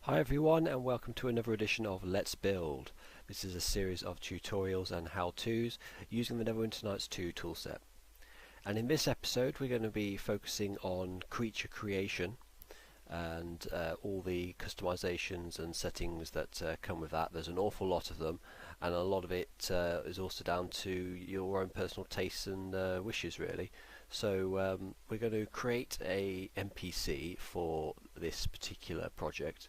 Hi everyone and welcome to another edition of Let's Build. This is a series of tutorials and how-tos using the Neverwinter Nights 2 toolset. And in this episode we're going to be focusing on creature creation and all the customizations and settings that come with that. There's an awful lot of them, and a lot of it is also down to your own personal tastes and wishes really. So we're going to create a NPC for this particular project,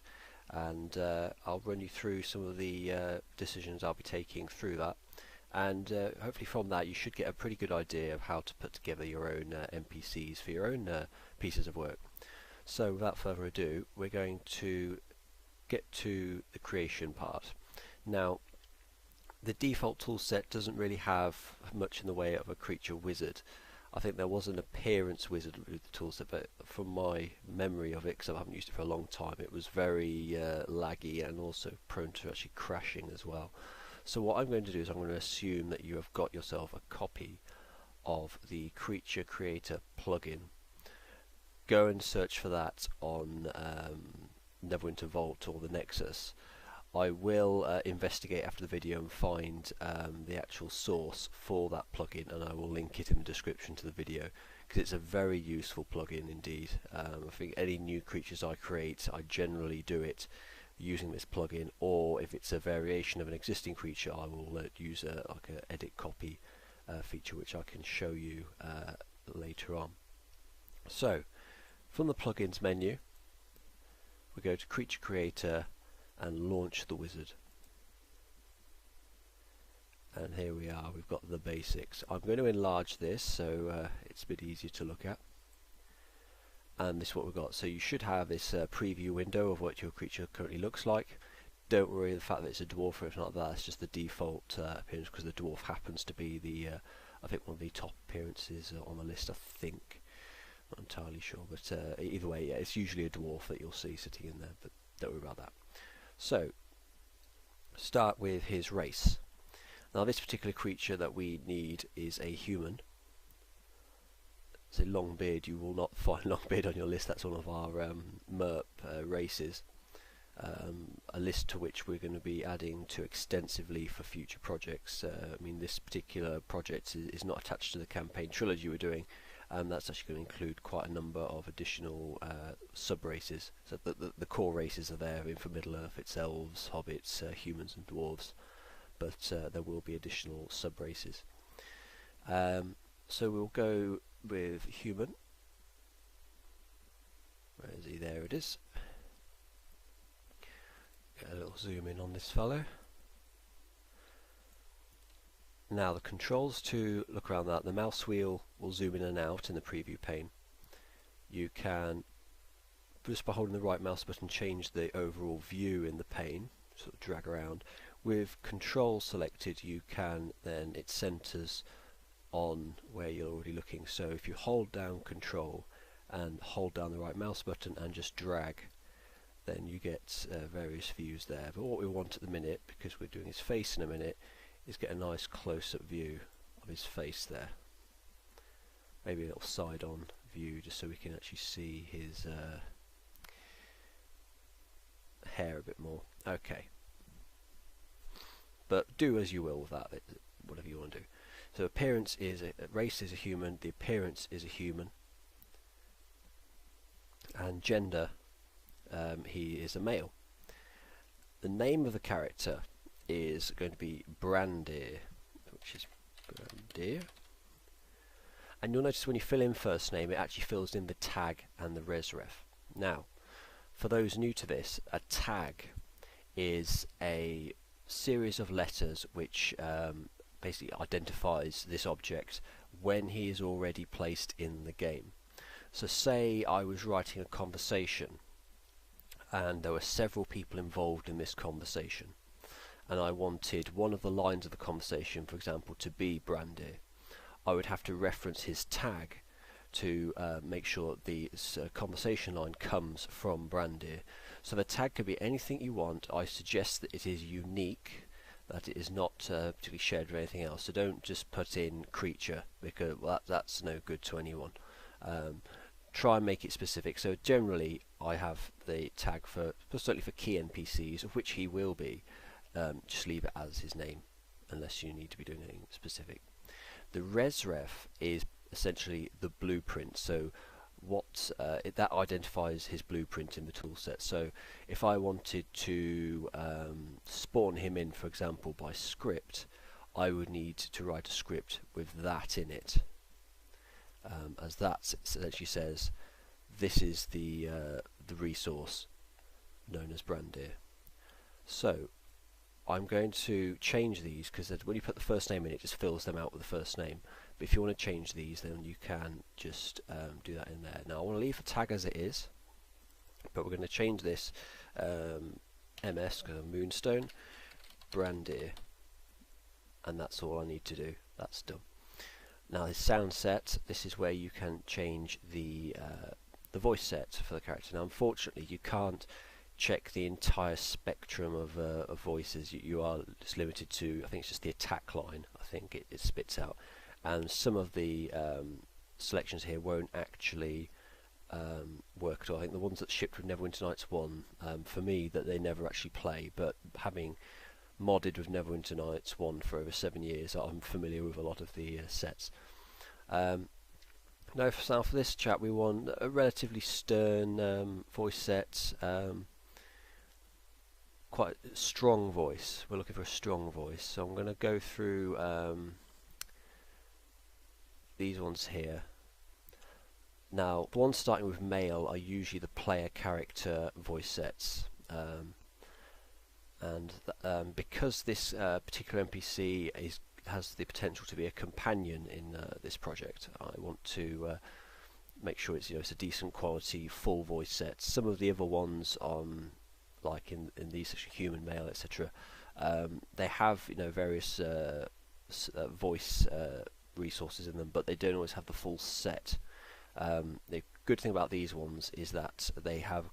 and I'll run you through some of the decisions I'll be taking through that, and hopefully from that you should get a pretty good idea of how to put together your own NPCs for your own pieces of work. So without further ado, we're going to get to the creation part. Now, the default toolset doesn't really have much in the way of a creature wizard. I think there was an appearance wizard with the toolset, but from my memory of it, because I haven't used it for a long time, it was very laggy and also prone to actually crashing as well. So what I'm going to do is I'm going to assume that you have got yourself a copy of the Creature Creator plugin. Go and search for that on Neverwinter Vault or the Nexus. I will investigate after the video and find the actual source for that plugin, and I will link it in the description to the video, because it's a very useful plugin indeed. I think any new creatures I create, I generally do it using this plugin, or if it's a variation of an existing creature, I will use like an edit copy feature, which I can show you later on. So from the plugins menu, we go to Creature Creator and launch the wizard. And here we are, we've got the basics. I'm going to enlarge this so it's a bit easier to look at. And this is what we've got. So you should have this preview window of what your creature currently looks like. Don't worry the fact that it's a dwarf or anything like that, it's just the default appearance, because the dwarf happens to be the I think one of the top appearances on the list, I think. Not entirely sure, but either way, yeah, it's usually a dwarf that you'll see sitting in there, but don't worry about that. So, start with his race. Now this particular creature that we need is a human. It's a Longbeard. You will not find Longbeard on your list, that's one of our Merp races. A list to which we're going to be adding to extensively for future projects. I mean, this particular project is not attached to the campaign trilogy we're doing. That's actually going to include quite a number of additional sub-races. So the core races are there. In for Middle-earth, it's elves, hobbits, humans and dwarves, but there will be additional sub-races. So we'll go with human. Where is he? There it is. Get a little zoom in on this fellow. Now the controls to look around that, the mouse wheel will zoom in and out in the preview pane. You can, just by holding the right mouse button, change the overall view in the pane, sort of drag around. With control selected, you can then, it centers on where you're already looking. So if you hold down control and hold down the right mouse button and just drag, then you get various views there. But what we want at the minute, because we're doing his face in a minute, is get a nice close-up view of his face there. Maybe a little side-on view, just so we can actually see his hair a bit more. Okay. But do as you will with that, whatever you want to do. So appearance is race is a human, the appearance is a human, and gender, he is a male. The name of the character is going to be Brandir, which is Brandir. And you'll notice when you fill in first name, it actually fills in the tag and the resref. Now, for those new to this, a tag is a series of letters which basically identifies this object when he is already placed in the game. So say I was writing a conversation and there were several people involved in this conversation, and I wanted one of the lines of the conversation, for example, to be Brandir. I would have to reference his tag to make sure the conversation line comes from Brandir. So the tag could be anything you want. I suggest that it is unique, that it is not particularly shared with anything else. So don't just put in creature, because well, that's no good to anyone. try and make it specific. So generally I have the tag for, certainly for key NPCs, of which he will be, just leave it as his name unless you need to be doing anything specific. The resref is essentially the blueprint, so what that identifies his blueprint in the toolset. So if I wanted to spawn him in, for example, by script, I would need to write a script with that in it, as that essentially says this is the resource known as Brandir. So I'm going to change these, because when you put the first name in, it just fills them out with the first name. But if you want to change these, then you can just do that in there. Now I want to leave the tag as it is, but we're going to change this MS, Moonstone, Brandir, and that's all I need to do. That's done. Now this sound set, this is where you can change the voice set for the character. Now unfortunately you can't check the entire spectrum of voices. You are just limited to, I think it's just the attack line, I think it spits out, and some of the selections here won't actually work at all. I think the ones that shipped with Neverwinter Nights 1, for me, that they never actually play, but having modded with Neverwinter Nights 1 for over 7 years, I'm familiar with a lot of the sets. Now for this chat we want a relatively stern voice set, quite a strong voice. We're looking for a strong voice, so I'm going to go through these ones here. Now the ones starting with male are usually the player character voice sets, because this particular NPC has the potential to be a companion in this project, I want to make sure it's it's a decent quality full voice set. Some of the other ones on, like in these human male, etc., they have various voice resources in them, but they don't always have the full set. The good thing about these ones is that they have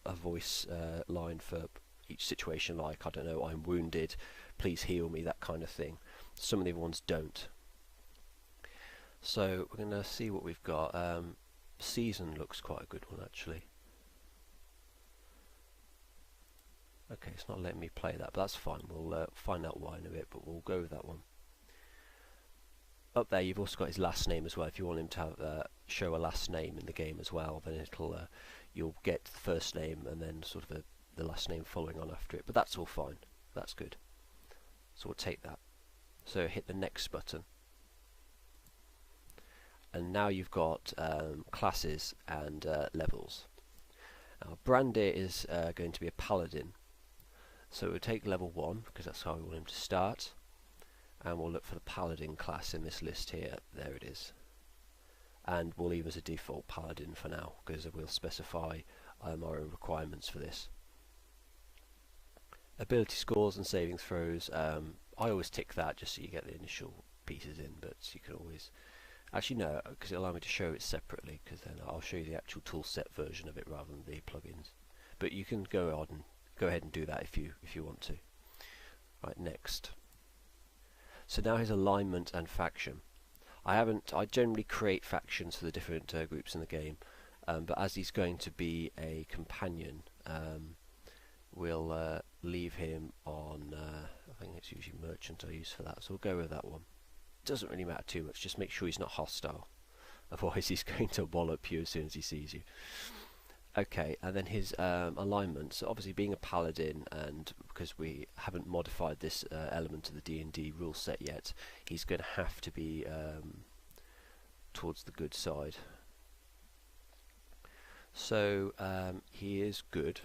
a voice line for each situation, like, I don't know, I'm wounded, please heal me, that kind of thing. Some of the other ones don't. So we're going to see what we've got. Season looks quite a good one, actually. Okay, it's not letting me play that, but that's fine. We'll find out why in a bit, but we'll go with that one. Up there you've also got his last name as well. If you want him to have, show a last name in the game as well, then it'll you'll get the first name and then sort of the last name following on after it, but that's all fine. That's good. So we'll take that. So hit the next button, and now you've got classes and levels. Now Brandir is going to be a paladin, so we'll take level 1 because that's how we want him to start, and we'll look for the paladin class in this list here. There it is, and we'll leave as a default paladin for now because we'll specify our own requirements for this. Ability scores and saving throws, I always tick that just so you get the initial pieces in, but you can always, actually no, because it'll allow me to show it separately, because then I'll show you the actual toolset version of it rather than the plugins. But you can go ahead and do that if you want to. Right, next. So now his alignment and faction. I generally create factions for the different groups in the game, but as he's going to be a companion, we'll leave him on, I think it's usually merchant I use for that, so we'll go with that one. Doesn't really matter too much, just make sure he's not hostile, otherwise he's going to wallop you as soon as he sees you. Okay, and then his alignment, so obviously being a paladin, and because we haven't modified this element of the D&D rule set yet, he's going to have to be towards the good side. So he is good.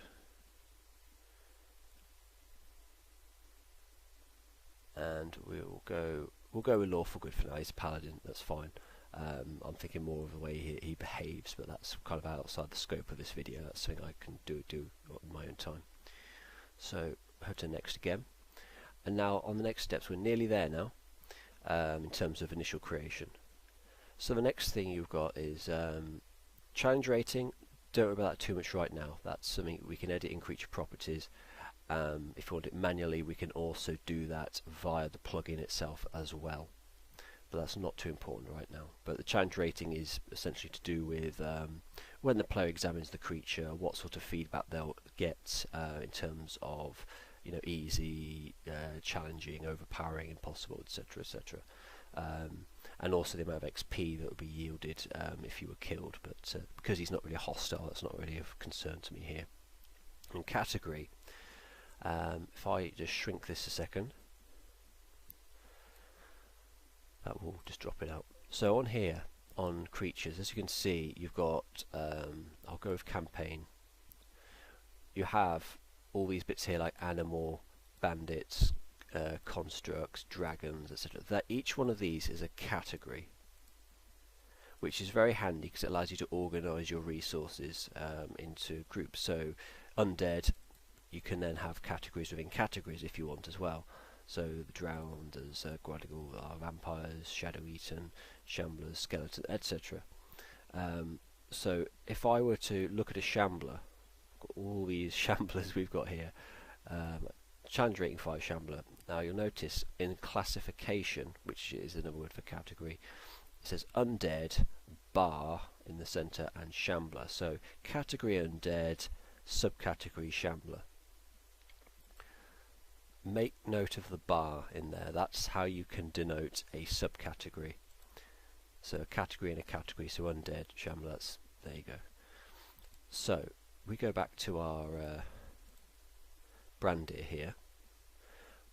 And we'll go with lawful good for now. He's a paladin, that's fine. I'm thinking more of the way he behaves, but that's kind of outside the scope of this video. That's something I can do in my own time. So go to next again, and now on the next steps we're nearly there now, in terms of initial creation. So the next thing you've got is challenge rating. Don't worry about that too much right now. That's something we can edit in creature properties. If you want it manually, we can also do that via the plugin itself as well. but that's not too important right now. But the challenge rating is essentially to do with when the player examines the creature, what sort of feedback they'll get in terms of, you know, easy, challenging, overpowering, impossible, etc., etc. And also the amount of XP that would be yielded if you were killed. But because he's not really hostile, that's not really of concern to me here. In category, if I just shrink this a second, that will just drop it out. So on here, on creatures, as you can see, you've got, I'll go with campaign. You have all these bits here like animal, bandits, constructs, dragons, etc. That each one of these is a category, which is very handy because it allows you to organise your resources into groups. So undead, you can then have categories within categories if you want as well. So the drowners, Guadigal are vampires, shadow eaten, shamblers, skeletons, etc. So if I were to look at a shambler, all these shamblers we've got here, challenge rating 5 shambler. Now you'll notice in classification, which is another word for category, it says undead, bar in the centre, and shambler. So category undead, subcategory shambler. Make note of the bar in there. That's how you can denote a subcategory. So a category and a category. So undead, shambler. That's, there you go. So we go back to our Brandir here.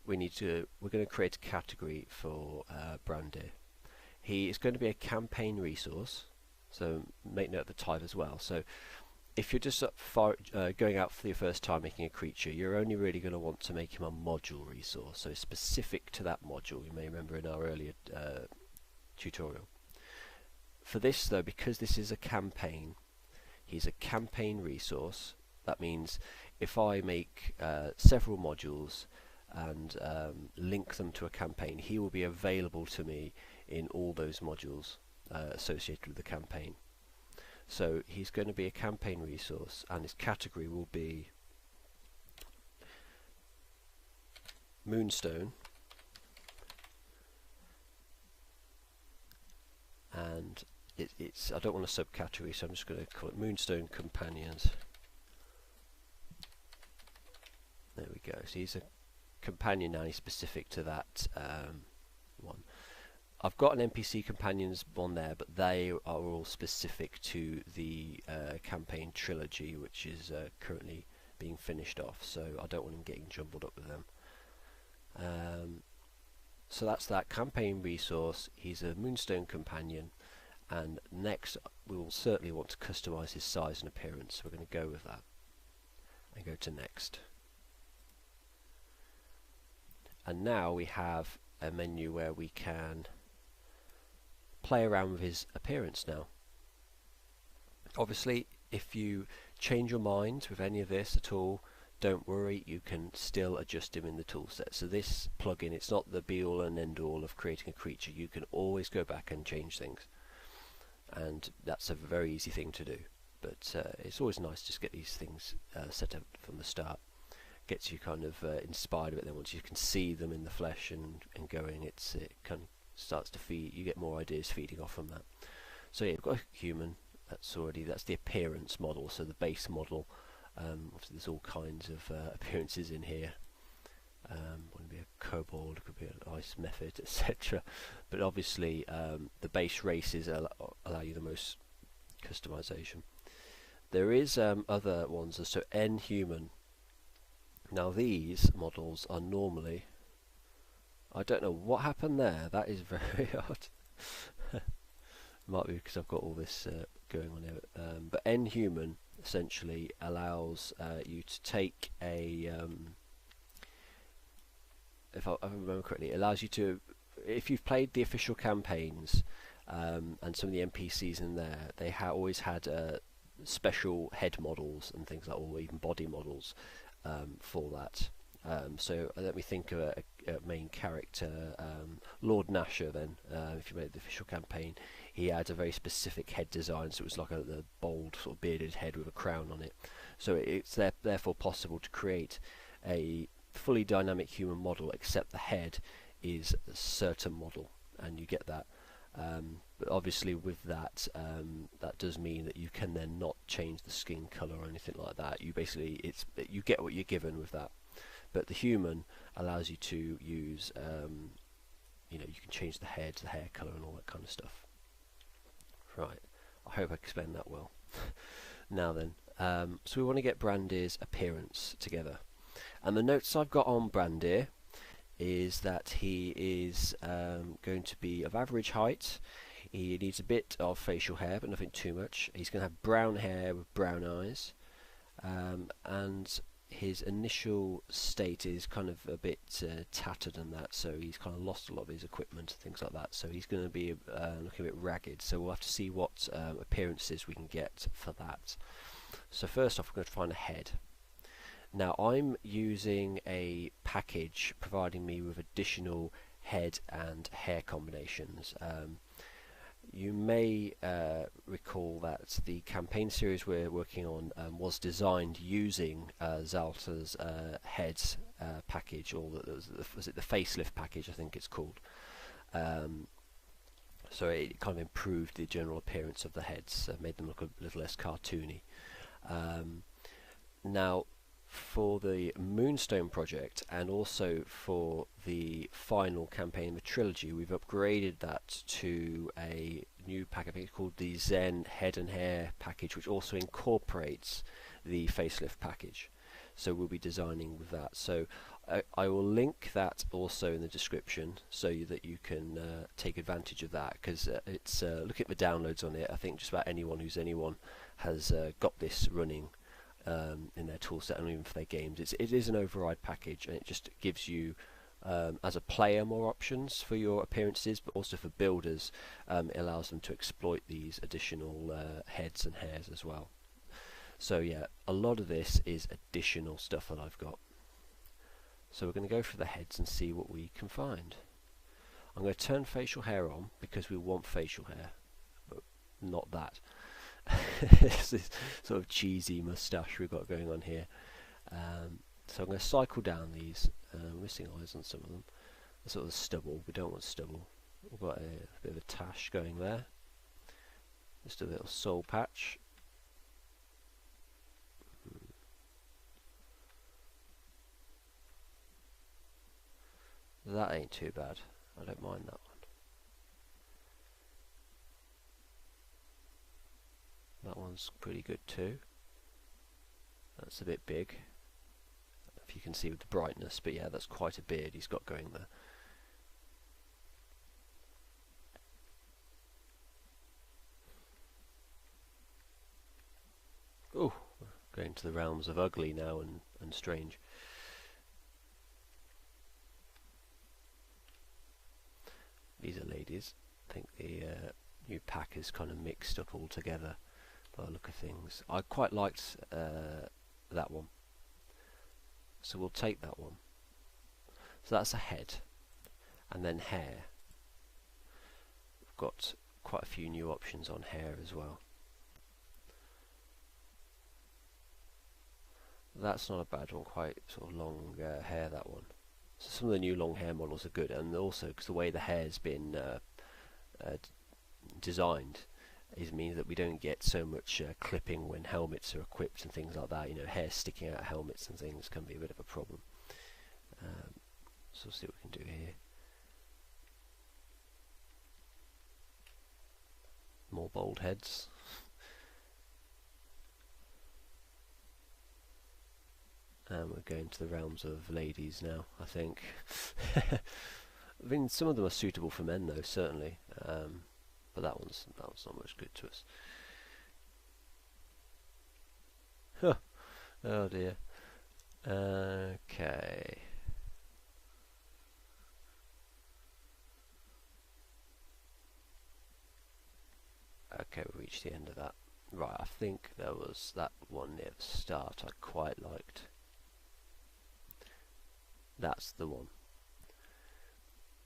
We're going to create a category for Brandir. He is going to be a campaign resource. So make note of the type as well. So if you're just going out for your first time making a creature, you're only really going to want to make him a module resource, so specific to that module. You may remember in our earlier tutorial. For this though, because this is a campaign, he's a campaign resource. That means if I make several modules and link them to a campaign, he will be available to me in all those modules associated with the campaign. So he's going to be a campaign resource, and his category will be Moonstone, and it's I don't want a subcategory, so I'm just going to call it Moonstone Companions. There we go. So he's a companion now. He's specific to that one. I've got an NPC companions on there, but they are all specific to the campaign trilogy, which is currently being finished off, so I don't want them getting jumbled up with them. So that's that campaign resource. He's a Moonstone companion, and next we will certainly want to customize his size and appearance, so we're going to go with that and go to next. And now we have a menu where we can play around with his appearance now. Obviously, if you change your mind with any of this at all, don't worry, you can still adjust him in the toolset. So this plugin, it's not the be all and end all of creating a creature. You can always go back and change things, and that's a very easy thing to do. But it's always nice to just get these things set up from the start. Gets you kind of inspired a bit. Then once you can see them in the flesh and going, it kind of starts to feed. You get more ideas feeding off from that. So yeah, we've got a human. That's the appearance model. So the base model. Obviously, there's all kinds of appearances in here. Want to be a kobold, it could be an ice method, etc. But obviously, the base races allow you the most customization. There is other ones. So N human. Now these models are normally, I don't know what happened there, that is very odd. Might be because I've got all this going on here, but N-Human essentially allows you to take a, if I remember correctly, it allows you to, if you've played the official campaigns and some of the NPCs in there, they always had special head models and things like, or even body models for that. So let me think of a main character, Lord Nasher then, if you made the official campaign. He had a very specific head design, so it was like a bold sort of bearded head with a crown on it. So it's therefore possible to create a fully dynamic human model, except the head is a certain model. and you get that. But obviously with that, that does mean that you can then not change the skin color or anything like that. You basically, you get what you're given with that. But the human allows you to use, you know, you can change the head, the hair color, and all that kind of stuff. Right, I hope I explained that well. Now then, so we want to get Brandir's appearance together, and the notes I've got on Brandir is that he is going to be of average height. He needs a bit of facial hair, but nothing too much. He's going to have brown hair with brown eyes, and his initial state is kind of a bit tattered and that, so he's kind of lost a lot of his equipment and things like that, so he's going to be looking a bit ragged, so we'll have to see what appearances we can get for that. So first off, we're going to find a head. Now I'm using a package providing me with additional head and hair combinations. You may recall that the campaign series we're working on was designed using Zalta's heads package, or was it the facelift package, I think it's called. So it kind of improved the general appearance of the heads, made them look a little less cartoony. Now, for the Moonstone project and also for the final campaign of the trilogy, we've upgraded that to a new package called the Zen Head and Hair package, which also incorporates the facelift package. So we'll be designing with that. So I will link that also in the description so that you can take advantage of that, because it's look at the downloads on it. I think just about anyone who's anyone has got this running in their toolset, and even for their games. It is an override package, and it just gives you as a player more options for your appearances, but also for builders it allows them to exploit these additional heads and hairs as well. So yeah, a lot of this is additional stuff that I've got. So we're going to go for the heads and see what we can find. I'm going to turn facial hair on because we want facial hair, but not that. It's this sort of cheesy moustache we've got going on here. So I'm going to cycle down these, missing eyes on some of them. Sort of stubble, we don't want stubble. We've got a bit of a tash going there. Just a little soul patch. That ain't too bad. I don't mind that one. That one's pretty good too. That's a bit big, if you can see with the brightness, but yeah, that's quite a beard he's got going there. Oh, going to the realms of ugly now and strange. These are ladies. I think the new pack is kind of mixed up all together by the look of things. I quite liked that one, so we'll take that one. So that's a head, and then hair. We've got quite a few new options on hair as well. That's not a bad one, quite sort of long hair, that one. So some of the new long hair models are good, and also because the way the hair's been designed means that we don't get so much clipping when helmets are equipped and things like that. You know, hair sticking out of helmets and things can be a bit of a problem. So we'll see what we can do here. More bold heads. And we're going to the realms of ladies now, I think. I mean, some of them are suitable for men though, certainly. But that one's not much good to us. Huh. Oh dear. Okay. Okay, we reached the end of that. Right, I think there was that one near the start I quite liked. That's the one.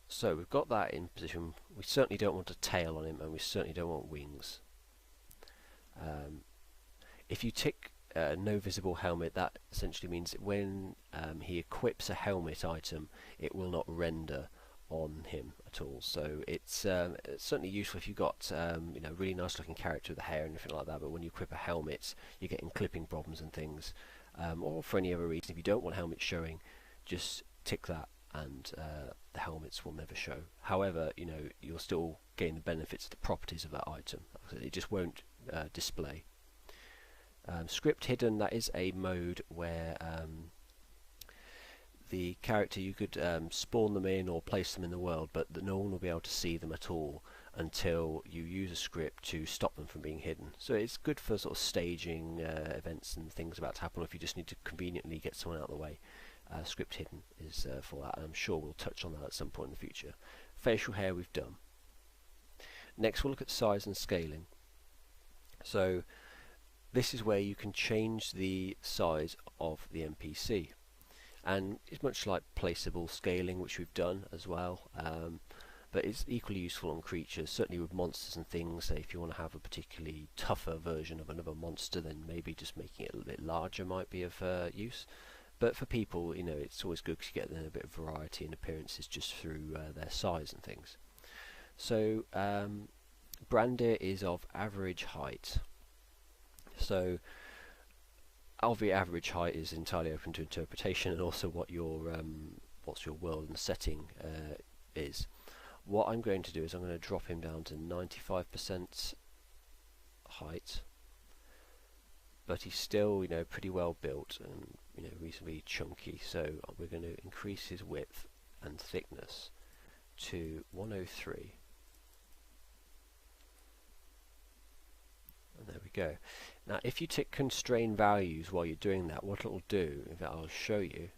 So we've got that in position. We certainly don't want a tail on him, and we certainly don't want wings. If you tick no visible helmet, that essentially means that when he equips a helmet item, it will not render on him at all. So it's certainly useful if you've got you know, really nice looking character with the hair and anything like that, but when you equip a helmet you're getting clipping problems and things, or for any other reason. If you don't want helmets showing, just tick that and the helmets will never show. However, you know, you'll still gain the benefits of the properties of that item. It just won't display. Script hidden, that is a mode where the character, you could spawn them in or place them in the world, but that no one will be able to see them at all until you use a script to stop them from being hidden. So it's good for sort of staging events and things about to happen, or if you just need to conveniently get someone out of the way. Script hidden is for that, and I'm sure we'll touch on that at some point in the future. Facial hair we've done. Next we'll look at size and scaling. So this is where you can change the size of the NPC, and it's much like placeable scaling, which we've done as well, but it's equally useful on creatures, certainly with monsters and things. Say if you want to have a particularly tougher version of another monster, then maybe just making it a little bit larger might be of use. But for people, you know, it's always good because you get a bit of variety in appearances just through their size and things. So Brandir is of average height. So obviously average height is entirely open to interpretation, and also what your what's your world and setting is. What I'm going to do is I'm going to drop him down to 95% height, but he's still, you know, pretty well built and, you know, reasonably chunky. So we're going to increase his width and thickness to 103, and there we go. Now if you tick constrain values while you're doing that, what it'll do, in fact I'll show you,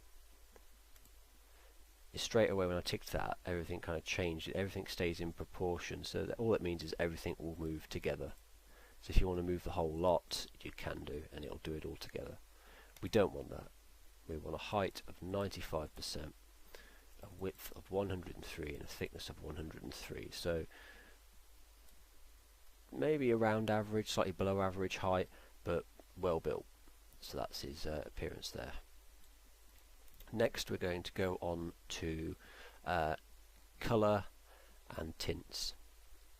is straight away when I ticked that, everything kind of changed. Everything stays in proportion, so that all it means is everything will move together. So if you want to move the whole lot, you can do, and it'll do it all together. We don't want that. We want a height of 95%, a width of 103, and a thickness of 103. So maybe around average, slightly below average height, but well built. So that's his appearance there. Next we're going to go on to colour and tints.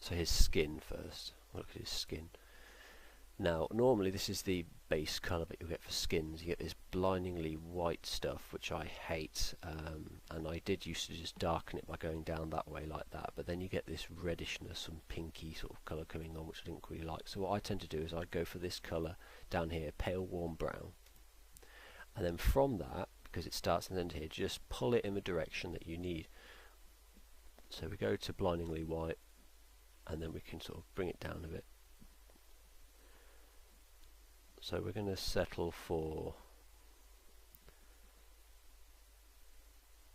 So his skin first. Look at his skin. Now normally this is the base colour that you'll get for skins. You get this blindingly white stuff, which I hate, and I did used to just darken it by going down that way like that, but then you get this reddishness and pinky sort of colour coming on, which I didn't really like. So what I tend to do is I go for this colour down here, pale warm brown, and then from that, because it starts and ends here, just pull it in the direction that you need. So we go to blindingly white, and then we can sort of bring it down a bit. So we're going to settle for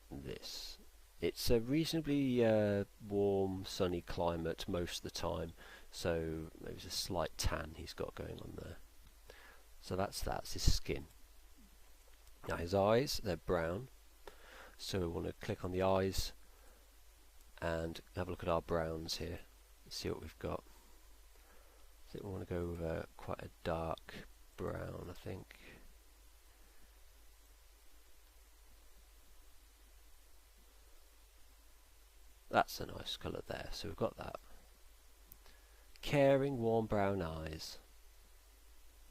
this. It's a reasonably warm, sunny climate most of the time, so maybe there's a slight tan he's got going on there. So that's his skin. Now his eyes, they're brown, so we want to click on the eyes and have a look at our browns here, see what we've got. I think we want to go with quite a dark brown, I think. That's a nice colour there, so we've got that. Caring, warm brown eyes.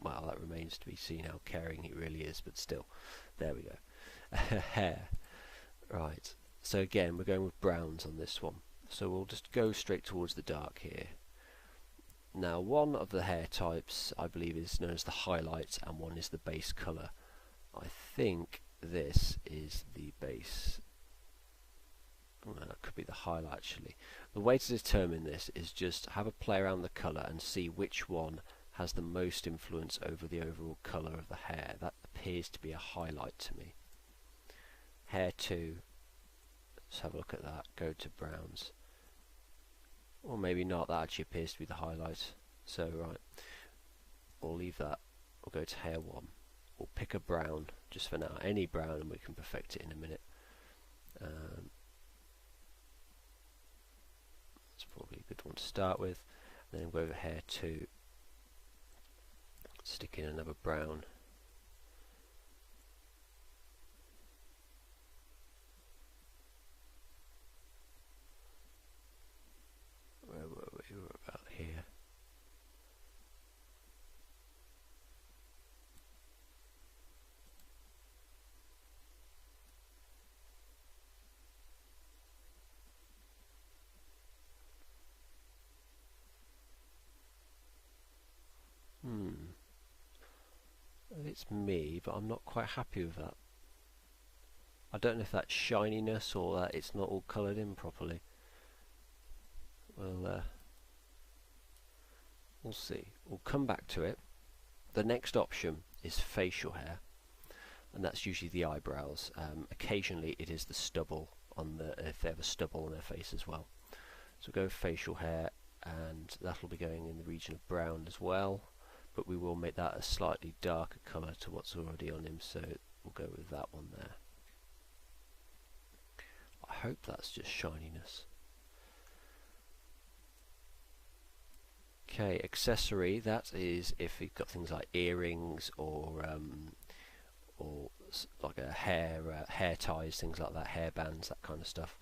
Well, that remains to be seen how caring it really is, but still. There we go. Hair. Right, so again, we're going with browns on this one. So we'll just go straight towards the dark here. Now, one of the hair types, I believe, is known as the highlight, and one is the base colour. I think this is the base. Well, that could be the highlight, actually. The way to determine this is just have a play around the colour and see which one has the most influence over the overall colour of the hair. That appears to be a highlight to me. Hair 2, let's have a look at that, go to browns. Or maybe not, that actually appears to be the highlight. So right, we'll leave that, we'll go to hair 1. We'll pick a brown, just for now, any brown, and we can perfect it in a minute. That's probably a good one to start with. And then go over hair 2. Stick in another brown. it's me, but I'm not quite happy with that. I don't know if that's shininess or that it's not all coloured in properly. We'll see. We'll come back to it. The next option is facial hair, and that's usually the eyebrows. Occasionally it is the stubble on if they have a stubble on their face as well. So we'll go facial hair, and that'll be going in the region of brown as well, but we will make that a slightly darker colour to what's already on him, so we'll go with that one there. I hope that's just shininess. Okay, accessory, that is if you've got things like earrings or like a hair ties, things like that, hair bands, that kind of stuff.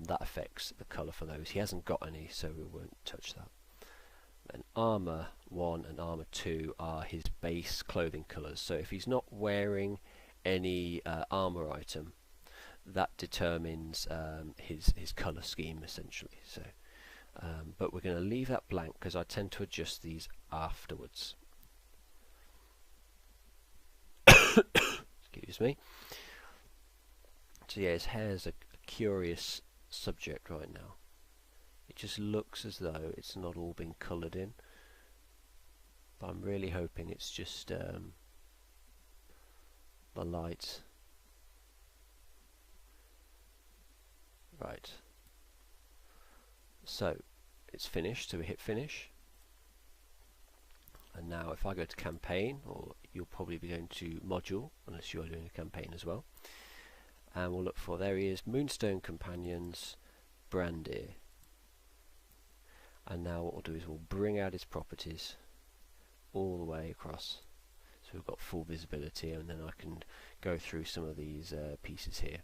That affects the colour for those. He hasn't got any, so we won't touch that. Then armour 1 and armour 2 are his base clothing colours. So if he's not wearing any armour item, that determines his colour scheme essentially. So, but we're going to leave that blank because I tend to adjust these afterwards. Excuse me. So yeah, his hair's a curious subject right now. It just looks as though it's not all been coloured in, but I'm really hoping it's just the light. Right, so it's finished, so we hit finish, and now if I go to campaign, or you'll probably be going to module unless you are doing a campaign as well, and we'll look for, there he is, Moonstone Companions, Brandir. And now what we'll do is we'll bring out his properties all the way across, so we've got full visibility, and then I can go through some of these pieces here.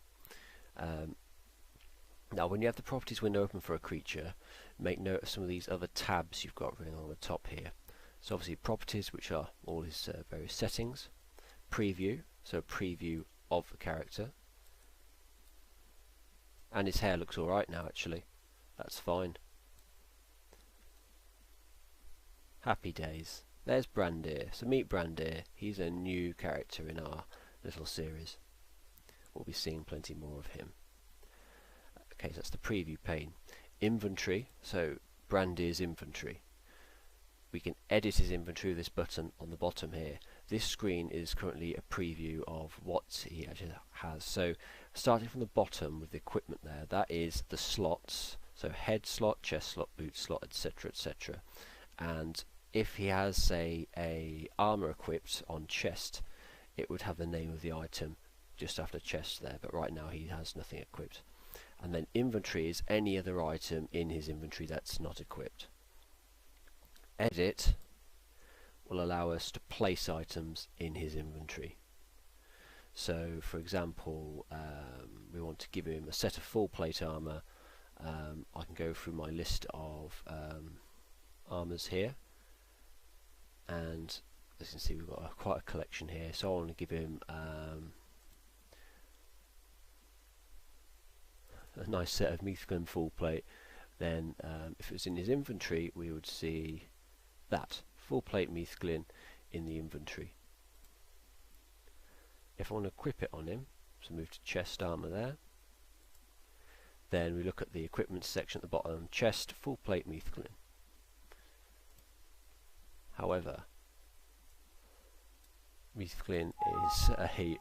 Now when you have the properties window open for a creature, make note of some of these other tabs you've got running on the top here. So obviously properties, which are all his various settings, preview, so a preview of the character, and his hair looks alright now actually, that's fine. Happy days. There's Brandir. So meet Brandir. He's a new character in our little series. We'll be seeing plenty more of him. Okay, so that's the preview pane. Inventory. So Brandir's inventory. We can edit his inventory with this button on the bottom here. This screen is currently a preview of what he actually has. So starting from the bottom with the equipment there, that is the slots. So head slot, chest slot, boot slot, etc, etc. And if he has, say, a armor equipped on chest, it would have the name of the item just after chest there, but right now he has nothing equipped. And then inventory is any other item in his inventory that's not equipped. Edit will allow us to place items in his inventory. So for example, we want to give him a set of full plate armor. I can go through my list of armors here, and as you can see we've got quite a collection here, so I want to give him a nice set of Meathglin full plate. Then if it was in his inventory, we would see that full plate Meathglin in the inventory. If I want to equip it on him, so move to chest armor there, then we look at the equipment section at the bottom, chest full plate Meathglin. However, Meathglin is a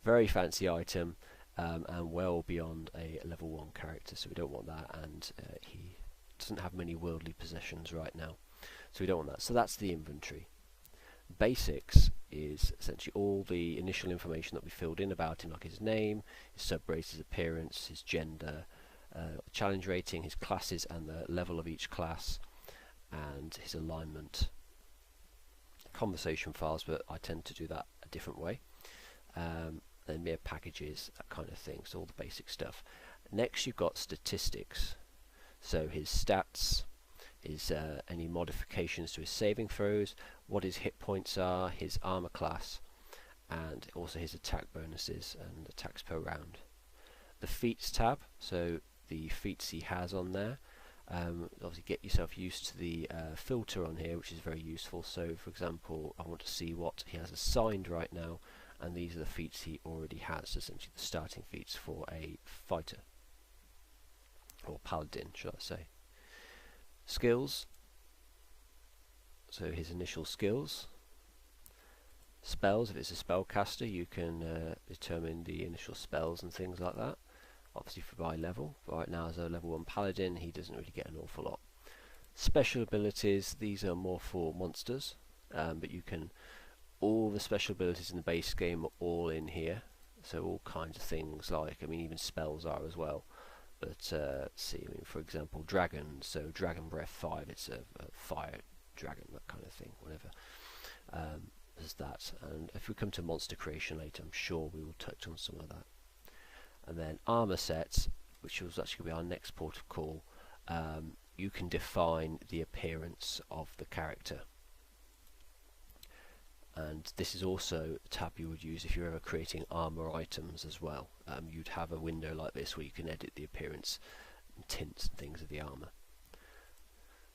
very fancy item and well beyond a level 1 character, so we don't want that, and he doesn't have many worldly possessions right now, so we don't want that. So that's the inventory. Basics is essentially all the initial information that we filled in about him, like his name, his subrace, his appearance, his gender, challenge rating, his classes and the level of each class, and his alignment. Conversation files, but I tend to do that a different way. Then mere packages, that kind of thing, so all the basic stuff. Next you've got statistics, so his stats, his any modifications to his saving throws, what his hit points are, his armor class, and also his attack bonuses and attacks per round. The feats tab, so the feats he has on there, Obviously get yourself used to the filter on here, which is very useful. So for example, I want to see what he has assigned right now, and these are the feats he already has, essentially the starting feats for a fighter, or paladin should I say. Skills, so his initial skills. Spells, if it's a spellcaster you can determine the initial spells and things like that, obviously for by level. But right now as a level 1 paladin he doesn't really get an awful lot. Special abilities, these are more for monsters, but you can, all the special abilities in the base game are all in here, so all kinds of things, like, I mean even spells are as well. But see, I mean, for example, dragon, so Dragon Breath 5, it's a fire dragon, that kind of thing, whatever. There's that, and if we come to monster creation later, I'm sure we will touch on some of that. And then armor sets, which was actually going to be our next port of call. You can define the appearance of the character, and this is also a tab you would use if you're ever creating armor items as well. You'd have a window like this where you can edit the appearance and tints and things of the armor.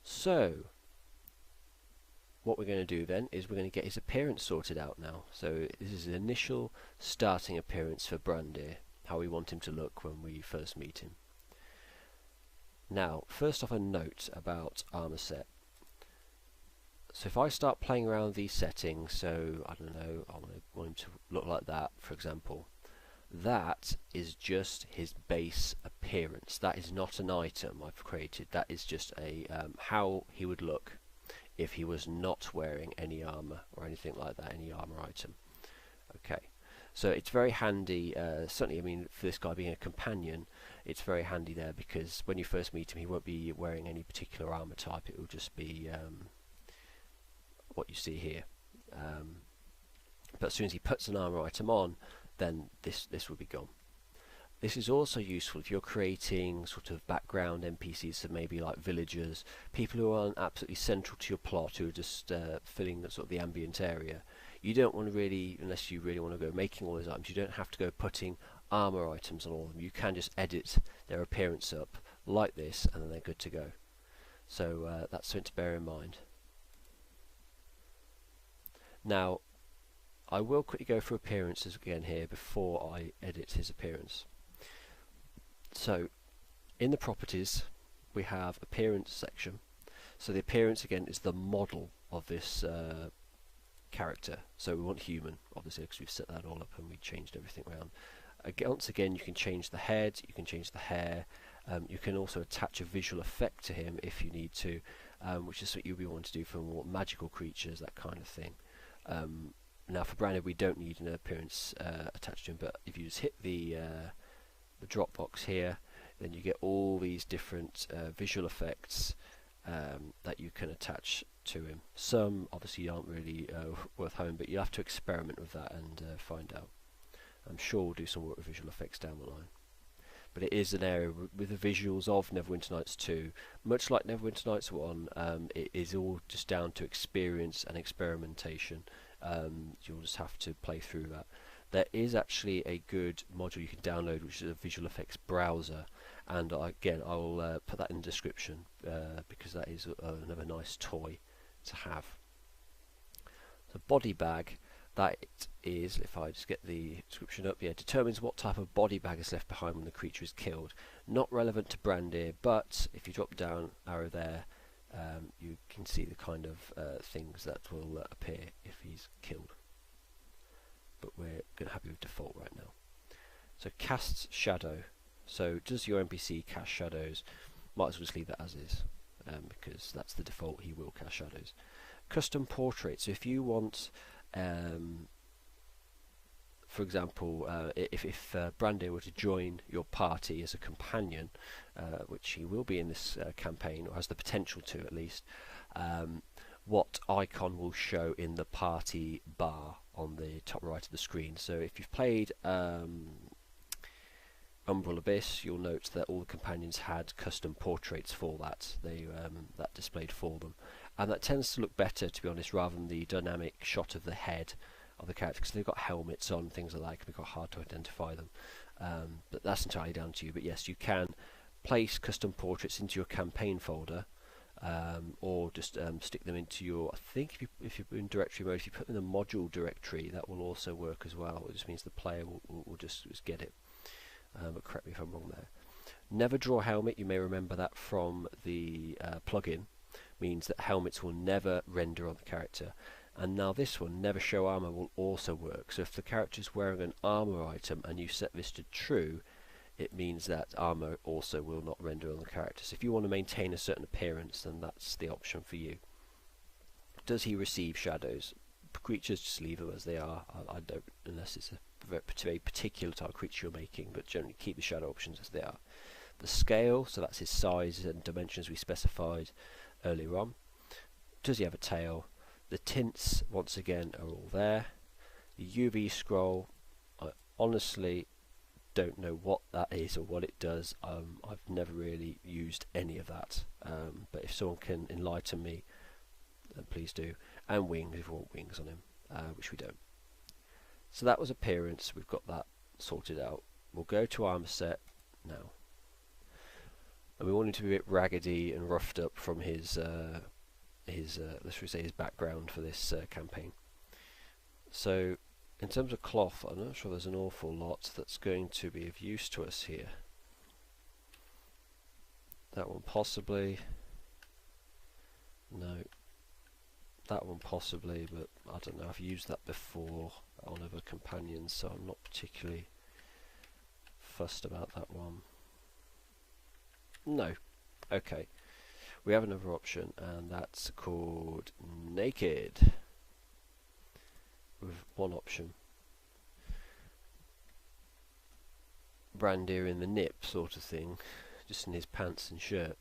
So what we're going to do then is we're going to get his appearance sorted out now. So this is the initial starting appearance for Brandir, how we want him to look when we first meet him. Now, first off, a note about armor set. So if I start playing around with these settings, so I don't know, I want him to look like that, for example, that is just his base appearance. That is not an item I've created. That is just a how he would look if he was not wearing any armor or anything like that, any armor item. Okay, so it's very handy, certainly, I mean, for this guy being a companion, it's very handy there, because when you first meet him he won't be wearing any particular armor type. It will just be what you see here. But as soon as he puts an armor item on, then this will be gone. This is also useful if you're creating sort of background NPCs, so maybe like villagers, people who aren't absolutely central to your plot, who are just filling the sort of the ambient area. You don't want to really, unless you really want to go making all those items, you don't have to go putting armor items on all of them. You can just edit their appearance up like this, and then they're good to go. So that's something to bear in mind. Now, I will quickly go through appearances again here before I edit his appearance. So, in the properties, we have appearance section. So the appearance again is the model of this character. So we want human, obviously, because we've set that all up and we changed everything around. Once again, you can change the head, you can change the hair. You can also attach a visual effect to him if you need to, which is what you'll be wanting to do for more magical creatures, that kind of thing. Now for Brandir we don't need an appearance attached to him, but if you just hit the drop box here, then you get all these different visual effects that you can attach to him. Some obviously aren't really worth having, but you have to experiment with that and find out. I'm sure we'll do some work with visual effects down the line. But it is an area with the visuals of Neverwinter Nights 2, much like Neverwinter Nights 1, it is all just down to experience and experimentation. You'll just have to play through that. There is actually a good module you can download, which is a visual effects browser, and again I'll put that in the description because that is another nice toy to have. The body bag, that is, if I just get the description up, determines what type of body bag is left behind when the creature is killed. Not relevant to Brandir, but if you drop down arrow there, you can see the kind of things that will appear if he's killed. But we're going to have you with default right now. So casts shadow. So does your NPC cast shadows? Might as well just leave that as is, because that's the default. He will cast shadows. Custom portrait. So if you want, for example, if Brandir were to join your party as a companion, which he will be in this campaign, or has the potential to at least, what icon will show in the party bar on the top right of the screen. So if you've played Umbral Abyss, you'll note that all the companions had custom portraits for that. They that displayed for them, and that tends to look better, to be honest, rather than the dynamic shot of the head of the character, because they've got helmets on, things like that. It can be quite hard to identify them, but that's entirely down to you. But yes, you can place custom portraits into your campaign folder, or just stick them into your, I think if you're in directory mode, if you put them in the module directory, that will also work as well. It just means the player will just get it. But correct me if I'm wrong there. Never draw helmet, you may remember that from the plugin, means that helmets will never render on the character. And now this one, never show armor, will also work. So if the character is wearing an armor item and you set this to true, it means that armor also will not render on the character. So if you want to maintain a certain appearance, then that's the option for you. Does he receive shadows? Creatures, just leave them as they are. I don't, unless it's a very particular type of creature you're making, but generally keep the shadow options as they are. The scale, so that's his size and dimensions we specified earlier on. Does he have a tail? The tints, once again, are all there. The UV scroll, I honestly don't know what that is or what it does. I've never really used any of that, but if someone can enlighten me, then please do. And wings, if we want wings on him, which we don't. So that was appearance. We've got that sorted out. We'll go to armor set now, and we want him to be a bit raggedy and roughed up from his let's say his background for this campaign. So in terms of cloth, I'm not sure there's an awful lot that's going to be of use to us here. That one possibly. No. That one possibly, but I don't know. I've used that before on other companions, so I'm not particularly fussed about that one. No. Okay. We have another option, and that's called naked, with one option. Brandir in the nip sort of thing, just in his pants and shirt,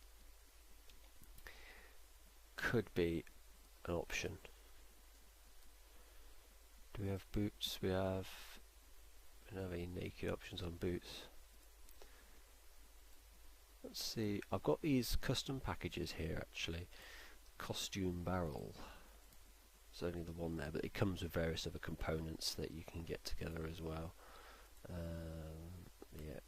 could be an option. Do we have boots? We don't have any naked options on boots. Let's see, I've got these custom packages here actually. Costume barrel. It's only the one there, but it comes with various other components that you can get together as well. Yeah.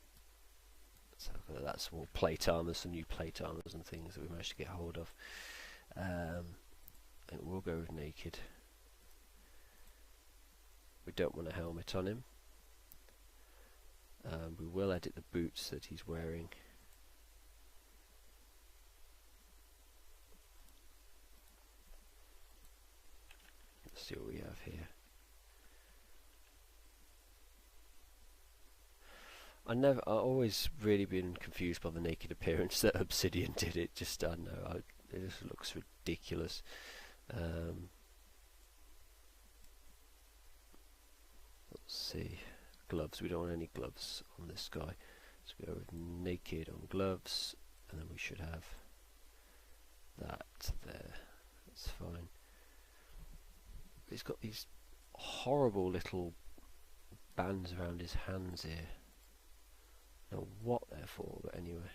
So that's all plate armors, some new plate armors and things that we managed to get hold of. And we'll go with naked. We don't want a helmet on him. We will edit the boots that he's wearing. Let's see what we have here. I've always really been confused by the naked appearance that Obsidian did. It just, I don't know, it just looks ridiculous. Let's see, gloves. We don't want any gloves on this guy. Let's go with naked on gloves, and then we should have that there. That's fine. He's got these horrible little bands around his hands here. I don't know what they're for, but anyway.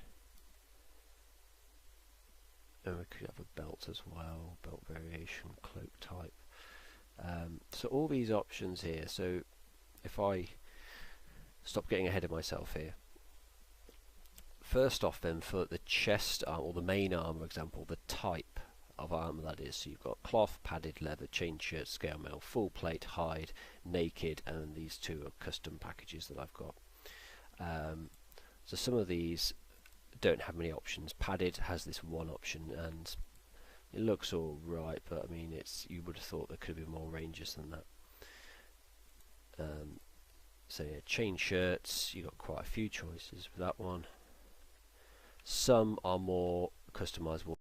And we could have a belt as well, belt variation, cloak type. So all these options here. So if I stop getting ahead of myself here. First off then, for the chest armor, or the main armor example, the type of armor that is. So you've got cloth, padded leather, chain shirt, scale mail, full plate, hide, naked, and these two are custom packages that I've got. So some of these don't have many options. Padded has this one option, and it looks all right, but I mean, you would have thought there could have been more ranges than that. So yeah, chain shirts, you got quite a few choices with that one. Some are more customizable